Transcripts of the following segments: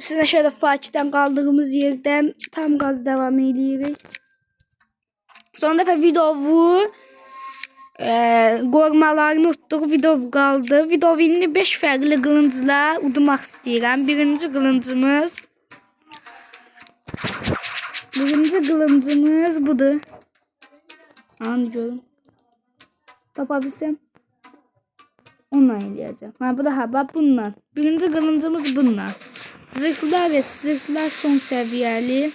Sizinle şöyle Fakir'den kaldığımız yerden tam gaz devam ediyoruz. Son defa videoyu qormalarını utduq, video qaldı. Video indi 5 fərqli qılıncla udmaq istəyirəm. Birinci qılıncımız budur. Anı görüm. Tapa bilsəm. Onunla eləyəcəm. Bu da bax bununla. Birinci qılıncımız bununla. Zırhlar ve zırhlar son səviyyəli.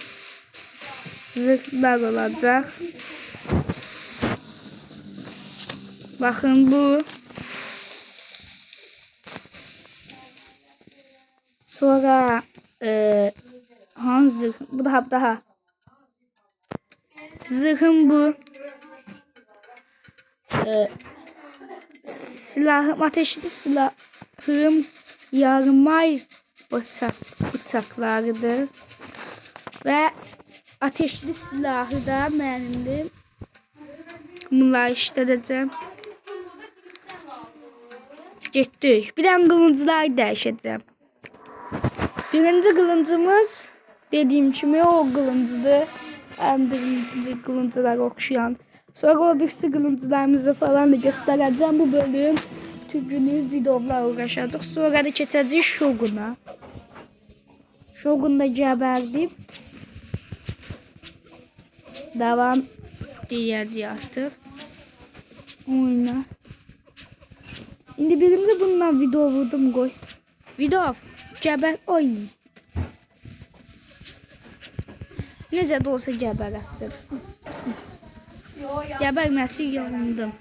Zırhlar olacaq. Bakın bu. Sonra hangi bu daha. Zırhım bu. Silahım ateşli silahım yarımay bıçaklarıdır. Ve ateşli silahı da mənimdir. Bunları işlədəcəm. Getdik. Bir dənə qılıncları dəyişəcəm. Birinci qılıncımız dediyim kimi o qılıncıdır. Ən birinci qılıncılara oxşayan. Sonra o birisi qılınclarımızı falan da göstərəcəm. Bu bölüm bütün günü videolar uğraşacaq. Sonra da keçəcək Shogun'a. Shogun'da gəbərdib devam edəcək artıq. Oyna. İndi birinci bundan video vurdum qoy. Video gəbər oy. Necə də olsa gəbərəsin. Gəbərməsi yandım.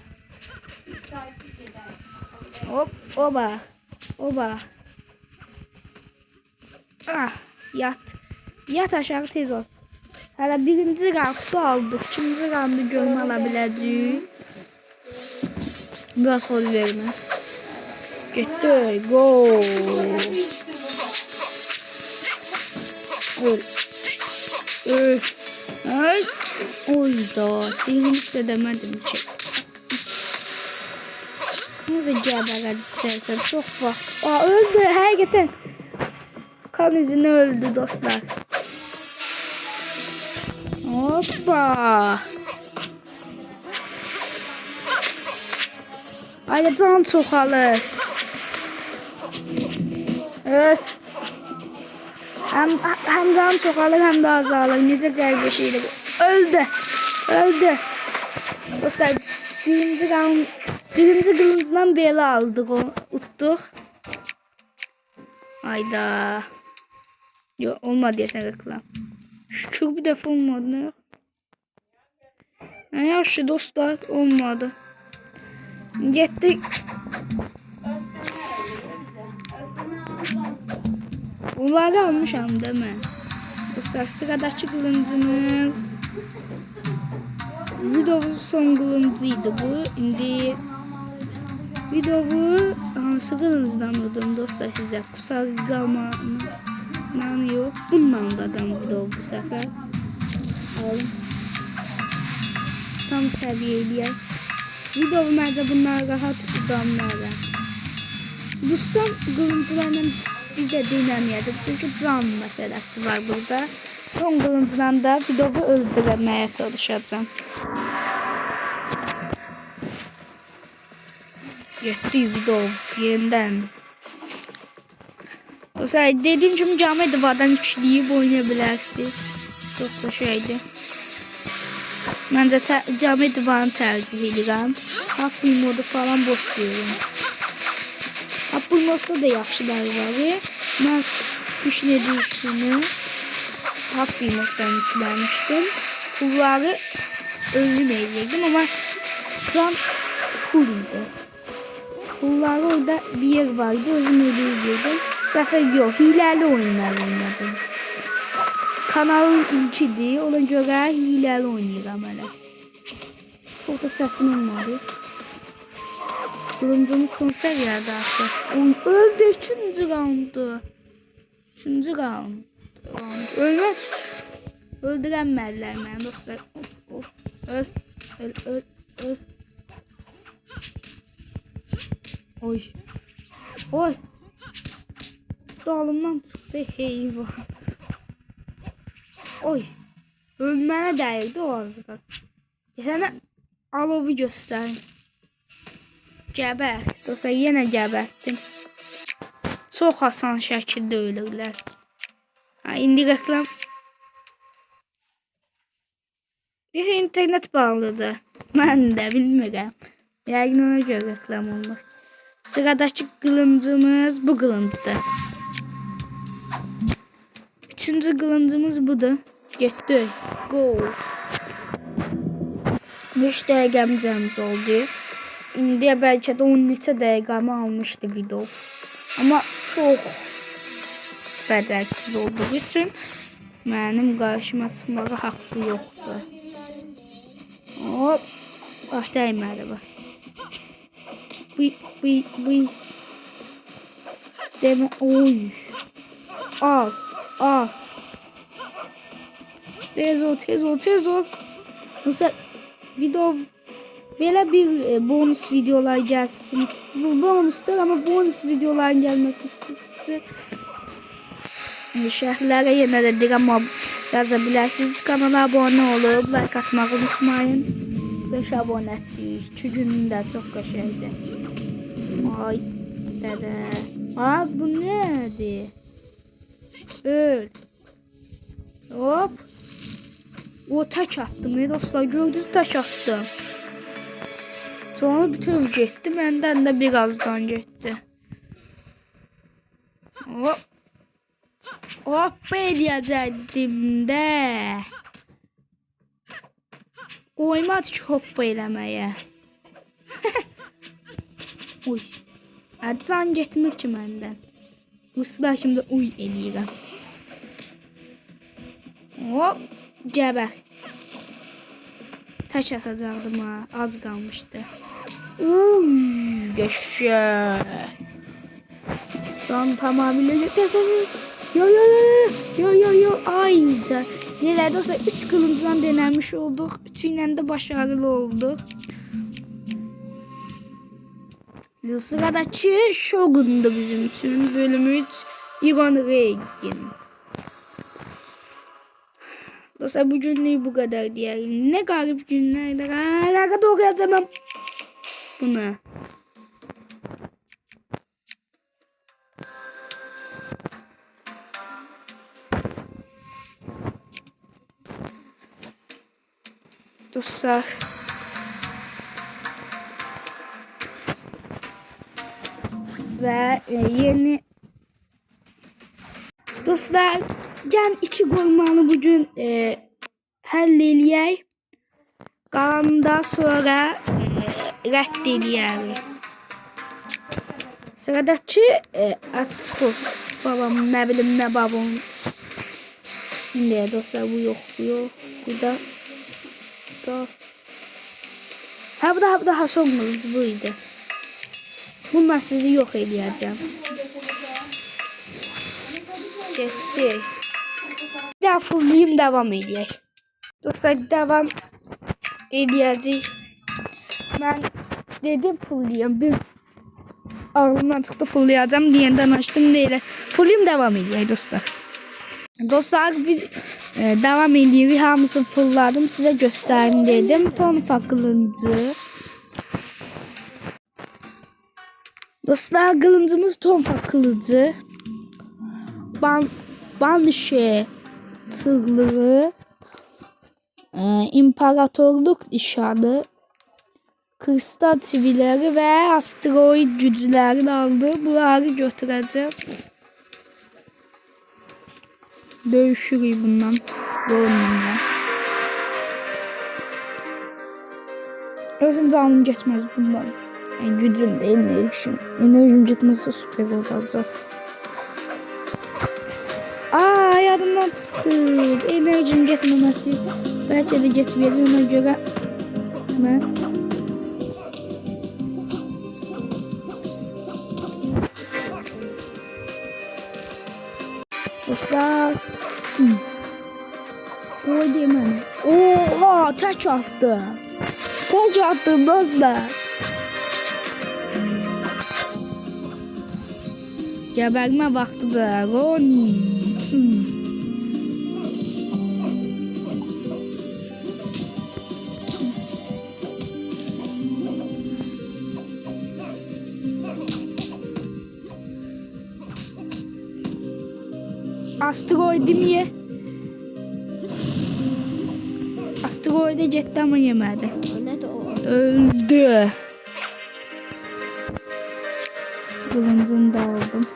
Hop, oba. Ah, yat. Yat aşağı tez ol. Hələ birinci roundu aldıq. İkinci roundu görmə ala biləcəyik. Biraz hol vermə. Getdik. Go. Öl. Ay. Oyda. Sihirlik də demədim ki. Necə gəbərəcəksən? Çox vaxt. Öldü. Həqiqətən. Kan izini öldü dostlar. Hoppa. Ay can çoxalır. Həm can çoxalır, həm də azalır. Necə qəribə şeydir bu. Öldü. Dostlar, birinci qılıncdan belə aldıq, utduq. Ayda. Yox, olmadı deyəsən reklam. Şükür bir dəfə olmadı, nə yox? Yaxşı dostlar, olmadı. Getdik. Bunları almışam değil mi? Dostlar, sıradakı qılıncımız videonun son qılıncıydı bu. İndi videoyu hansı qılıncdan vurdum dostlar sizə? Kusar qalmanı yox. Bununla udacam video bu səfər. Alın. Tam səviyyəliyək. Video məncə bunları rahat udamlarım. Dussam qılınclarla bir də dinləməyəcəm. Çünki can məsələsi var burada. Son qılıncdan da videoyu öldürməyə çalışacağım. Getdik video yenidən. Dostlar, dediyim kimi cami divardan yükləyib oynaya bilərsiniz. Çox da şeydir. Məncə cami divarını tərcih edirəm. Happy modu falan boş verin. Happy modda da yaxşıları var. Mən işlədiyini Happy moddan yükləmişdim. Pulları özüm eləyirdim ama can full idi. Pulları orada bir yer vardı, özüm eləyirdim. Səfər yox, hiləli oyunlar oynayacağım. Kanalın ilkidir, ona görə hiləli oynayacağım hələ. Çox da çətin olmadı. Qılıncımız son səviyyədə artıq. Öldü 2-ci raundu. 3-cü raund. Ölmək. Öldürənmədilər məni dostlar. Öl. Oy. dalımdan çıxdı heyvan. Oy. Ölmənə dəyirdi o azqal. Sənə alovu göstərim. Gəbər. Dostlar yenə gəbərtdim. Çox asan şəkildə ölürlər. İndi reklam. İnternet bağlıdır. Mən də bilmirəm. Yəqin ona görə reklam olmur. Sıradakı qılıncımız bu qılıncdır. Üçüncü qılıncımız budur. Getdik. Go. 5 dəqiqəmiz oldu. İndiyə bəlkə də 10 neçə dəqiqəmi almışdı video. Amma çox bəcərsiz olduğu üçün mənim qarşıma çıxmağa haqqı yoxdur. Hop. Ah dəymədi bu. Bıy. Demə. Oy. Al. Tez ol. Mesela video belə bir bonus videolar gəlsin. Bu bonusdur ama bonus videoların gəlməsi istəyirsə şərhlərə yenə də deyirəm yaza bilərsiniz. Kanala abunə olub like atmağı unutmayın. 5 abunəçiyik. 2 günün də çox qəşəngdir. Ay dədə. Bu nədir? Öl. Hop. O tək attım. Dostlar gördünüz tək attım. Sonra bütöv getdi. Məndən də birazdan getdi. Hop eləyəcəkdim də. Qoymadı ki hoppa eləməyə. Uy. Can getmir ki məndən. Ruslar şimdi uy eləyirəm. Hop. Gəbər. Tək atacaqdım ha. Az qalmışdı. Qəşəng. Can tamamilə getəcək. Yo. Ayda. Neler olsa 3 kılıncdan denemiş olduk. 3 ilə də başarılı olduk. Sıradaki Shogun'du bizim için. Bölüm 3. Iron Reign. Dostlar bugünlük bu kadar diyelim. Ne garip günlerdir. Hala doğru yazamam. Bunu. Dostlar. Ve yeni dostlar gəm 2 qoymanı bugün həll eləyək. Qalandan sonra rədd eləyərik. Sıradakı açıq olsun. Babam nə bilim nə babam. İndi dostlar bu yox. Bu da. Ha bu da sonumuz buydu. Bunlar sizi yok edeceğim. Getdik. Bir daha fulleyim devam edeyim. Dostlar devam edeceğiz. Ben dedim fullleyim. Bir ağzımdan çıktı fullleyeceğim diyenden açtım değil. Fulleyim devam edeyim dostlar. Dostlar devam edirik. Hamısını fulladım. Size göstereyim dedim. Tonfa kılıncı. Dostlar kılıncımız tonfa kılıcı. Banşe tığlığı. İmparatorluk nişanı. Kristal çivileri ve asteroid güclerini aldı. Bunları götüreceğim. Dövüşürüz bundan. Doğruyla. Özüm canım geçmez bundan. Gücüm de enerjim. Enerjim gitmesi süper olacak. Yadımdan çıktı. Enerjim gitmemesi. Belki de gitmeyeceğim ona göre. Ben. Dostlar. O demem. Oha taç attı. Taç attım dostlar. Geberme vaktidir. Ronin. Asteroidim ye. Asteroide getdi ama yemədi. Öldü. Kılıncını da aldım.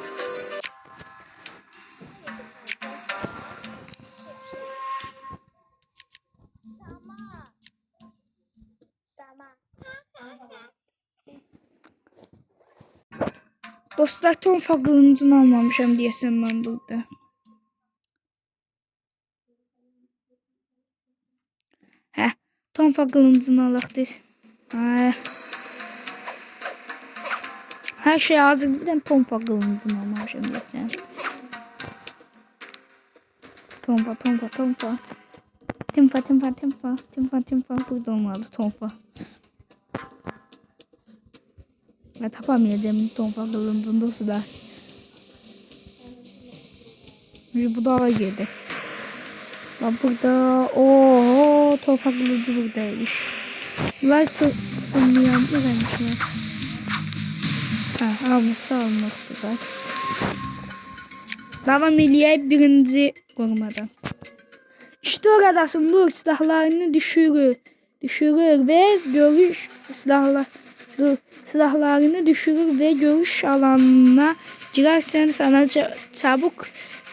Dostlar, tonfa kılıncını almamışam deyəsən mən burada. Hə, tonfa kılıncını alaq deyiz. Her şey hazır, bir de tonfa kılıncını almamışam deyəsən. Tonfa. Timpa. Burada olmalı tonfa. Ya tapamayacağım tonfa kılıncını dostlar. Bu dağa girdi. Bak burada o tonfa kılıcı buradaymış. Light sınmayan mı vermişler? Ha, almışsa almaktı da. Devam eləyək birinci qorumadan. İşte oradasın, dur, silahlarını düşürür ve görüş silahlarını düşürür ve görüş alanına girersen sana çabuk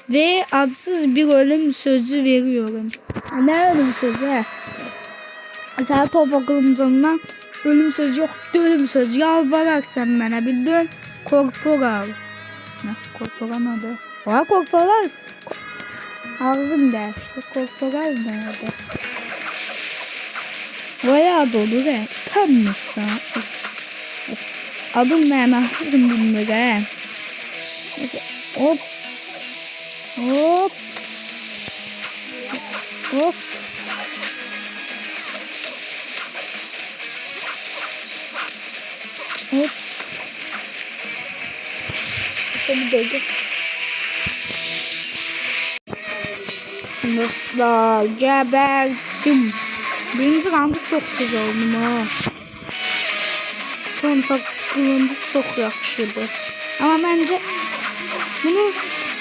ve adsız bir ölüm sözü veriyorum. Ne ölüm sözü? Sen tonfa kılıncından ölüm sözü yok, ölüm sözü. Yalvararsan bana bildin. Korporal. Ne? Korporal nerede? Var korporal. Ağzım değişti. Korporal nerede? Bayağı dolu be. Kanmırsan. Adım mənasızım bilmirəm. Hop. Hop. Hop. Hop. Seni değdi. Dostlar, geberdim. Birinci roundu çok güzel oldum ha. Tonfa kılıncı çok yaxşıdır. Ama bence bunu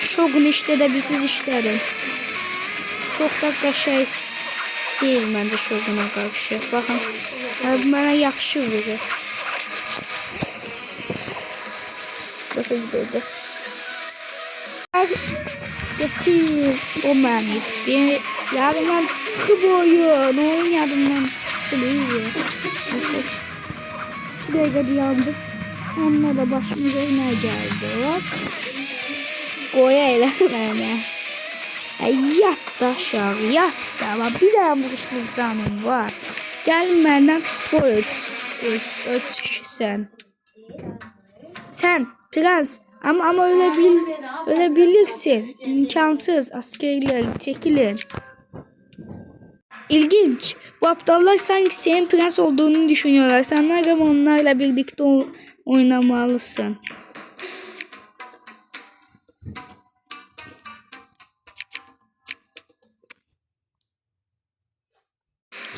Shogun işlədə işlərim. Çok da qəşəng değil bence Shogun'a qarşı. Baxın, mənə yaxşı verir. Nasıl gidiyordu? Yapayım. O mən gitti. Yarın ben çıkıp oyun oynadım ben. Şuraya kadar yandık. Onunla da başımıza ne geldi? Hop. Koya eğlenmene. Yat da aşağı, yat da. Ama bir daha vuruşmak canım var. Gel benden öt sen. Sen prens. Ama öyle bilirsin. İmkansız. Askerler çekilin. İlginç. Bu aptallar sanki senin prens olduğunu düşünüyorlar. Sen ama onlarla birlikte oynamalısın.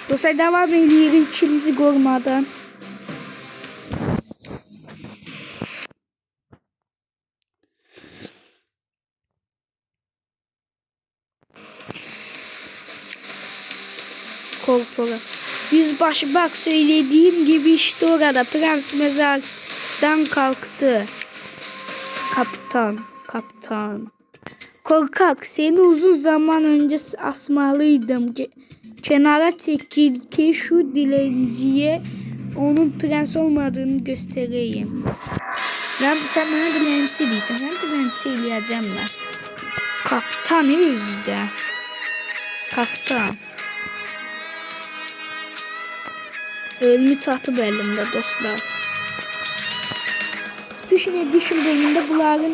Dostlar, devam ediyoruz ikinci korumadan. Korkora. Yüzbaşı, bak, söylediğim gibi işte orada prens mezardan kalktı. Kaptan. Korkak, seni uzun zaman önce asmalıydım. Kenara çekil ki şu dilenciye onun prens olmadığını göstereyim. Sen bana dilenci değilsin. Ben dilenci eləyəcəm ben. Kapitan yüzde. Kapitan. Ölümü çatıb elimdə dostlar. Special Edition bölümünde bunların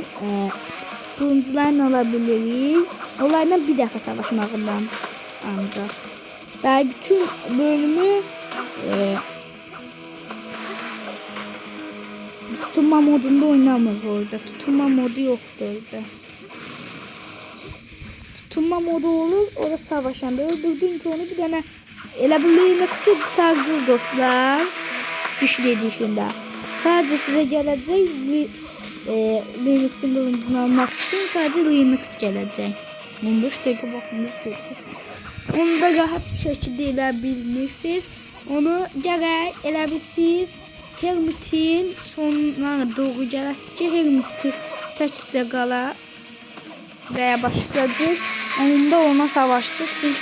kılıncılarını alabiliriz. Onlarla bir defa savaşmağından ancak. Daha bütün bölümü tutunma modunda oynamır orada. Tutunma modu yoktu orada. Tutunma modu olur. Orada savaşanda öldürdüğünce onu bir tane elə bu Linux'ı qurtardınız dostlar. Special Edition'da. Sadece size gelecek Linux'ın kılıncını almak için sadece Linux gelecek. Bunda işte bakımız yok. Onu da rahat bir şekilde eləbilirsiniz. Onu gerek eləbilirsiniz. Hermit'in sonuna doğru gələsiniz ki, Hermit'i təkcə qala veya başlayacak. Onda ona savaşsız çünkü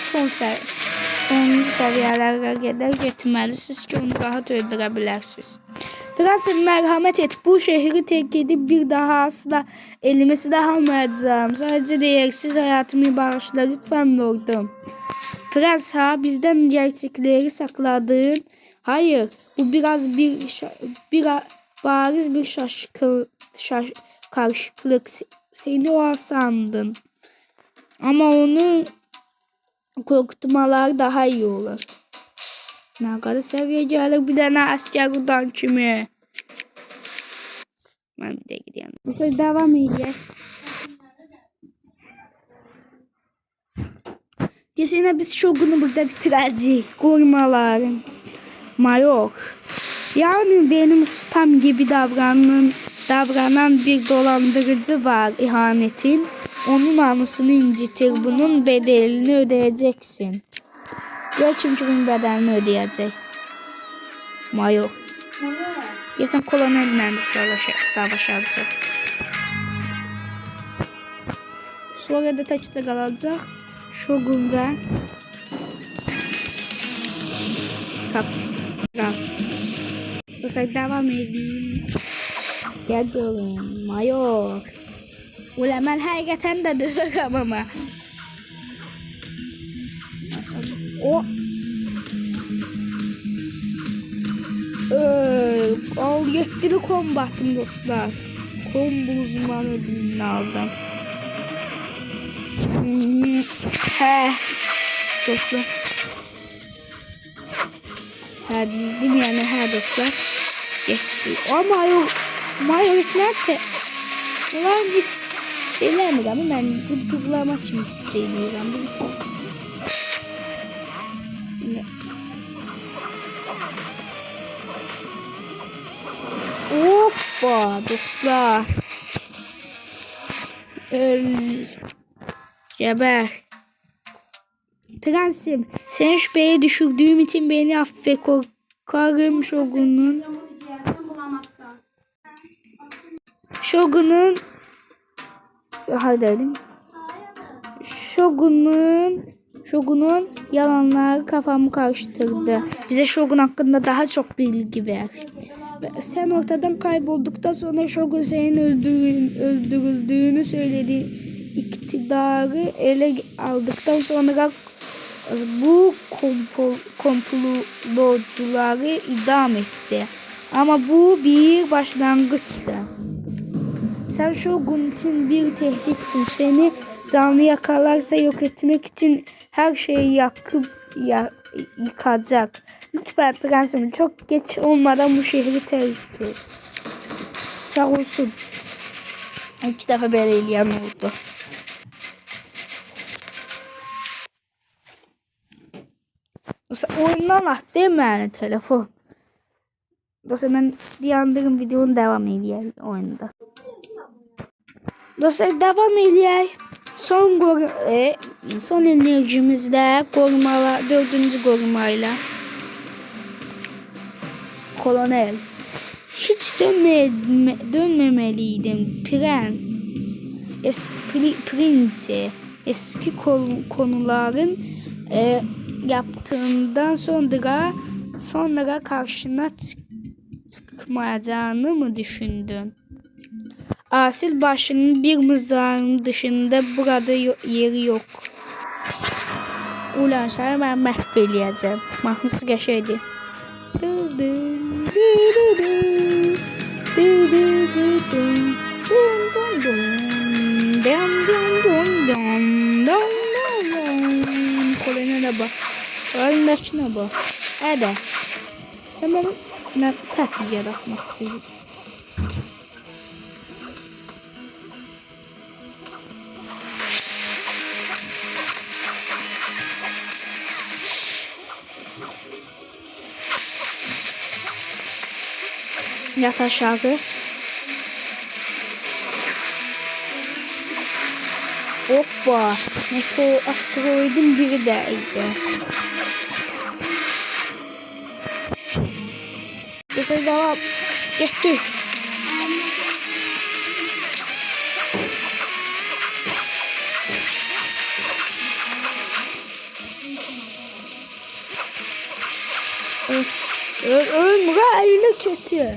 sonuncu seviyelere kadar getirmelisiniz ki onu rahat öldürebilirsiniz. Biraz merhamet et, bu şehri terk edip bir daha asla elime silah almayacağım. Sadece değersiz hayatımı bağışla lütfen lordum. Prens ha, bizden gerçekleri sakladın. Hayır, bu biraz bariz bir karşılık. Seni o sandın. Ama onu korkutmalar daha iyi olur. Ne kadar seviye gelir bir tane asker udan kimi. Ben bir de gideyim. Bu şey devam ediyor. Yine biz Shogun'u burada bitireceğiz. Korumaların. Mayor. Yani benim ustam gibi davranan bir dolandırıcı var ihanetin. Onun anısını incitir. Bunun bedelini ödeyeceksin. Ya çünkü bunun bedelini ödeyecek. Mayor. Ya sen kolonelle savaşacak. Sonra da taçta kalacak. Shogun ve Kaptan. Sonra devam edeyim. Gel diyorum. Mayor. Ulan ben hakikaten de dövürüm ama. O. Al yetkili kombatım dostlar. Kombo uzmanı ödülünü aldım. He. Dostlar. He dedim yani he dostlar. Yetti. O Mayor etmekte. Ulan biz eləmir ama ben gıdıqlamak için hissediyorum. Hoppa dostlar. Geber. Prensim, seni şüpheye düşürdüğüm için beni affet. Korkarım Shogun'un yalanları kafamı karıştırdı. Bize Shogun hakkında daha çok bilgi ver. Sen ortadan kaybolduktan sonra Shogun senin öldürüldüğünü söyledi. İktidarı ele aldıktan sonra bu komplocuları idam etti. Ama bu bir başlangıçtı. Sen Shogun için bir tehditsin. Seni canlı yakalarsa yok etmek için her şeyi yakıp yıkacak. Lütfen prensim çok geç olmadan bu şehri terk et. Sağ olsun. 2 defa böyle eleyen oldu. Oyundan attı yani telefon. Dostlar ben diyandırım videonun devam ediyor oyunda. Dostlar devam ediyor. Son enerjimizde korumalar 4. korumayla. Kolonel. Hiç dönmemeliydim Prince. Eski konuların yaptığından sonra karşına çıkmayacağını mı düşündün? Asil başının bir mızrağın dışında burada yeri yok. Ulan sana ben mahvedeceğim. Mahmut geçeydi. Kolonel bak. Ölmüşüne bak. Hadi. Sen bana ne takip yaratmak istiyorsun? Yat aşağı. Hoppa. Meteor asteroidin biri değdi. Güzel devam. Gitti. Öyle kötü.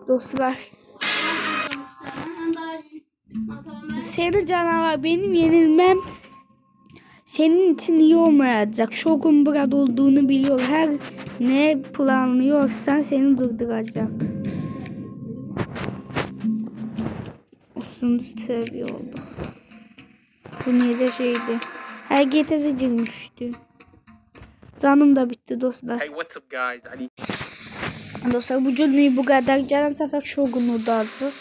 Dostlar. Seni canavar, benim yenilmem senin için iyi olmayacak. Shogun burada olduğunu biliyor. Her ne planlıyorsan seni durduracak. Usunu seviyor oldu. Bu niye şeydi? Her gecesi girmişti. Canım da bitti dostlar. Hey, what's up guys? Dostlar bu cümleyi bu kadar. Gələn səfər Shogun'u udacaq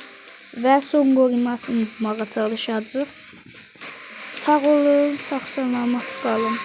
və son qorumasını unutmağa çalışacaq. Sağ olun, sağ salamat qalın.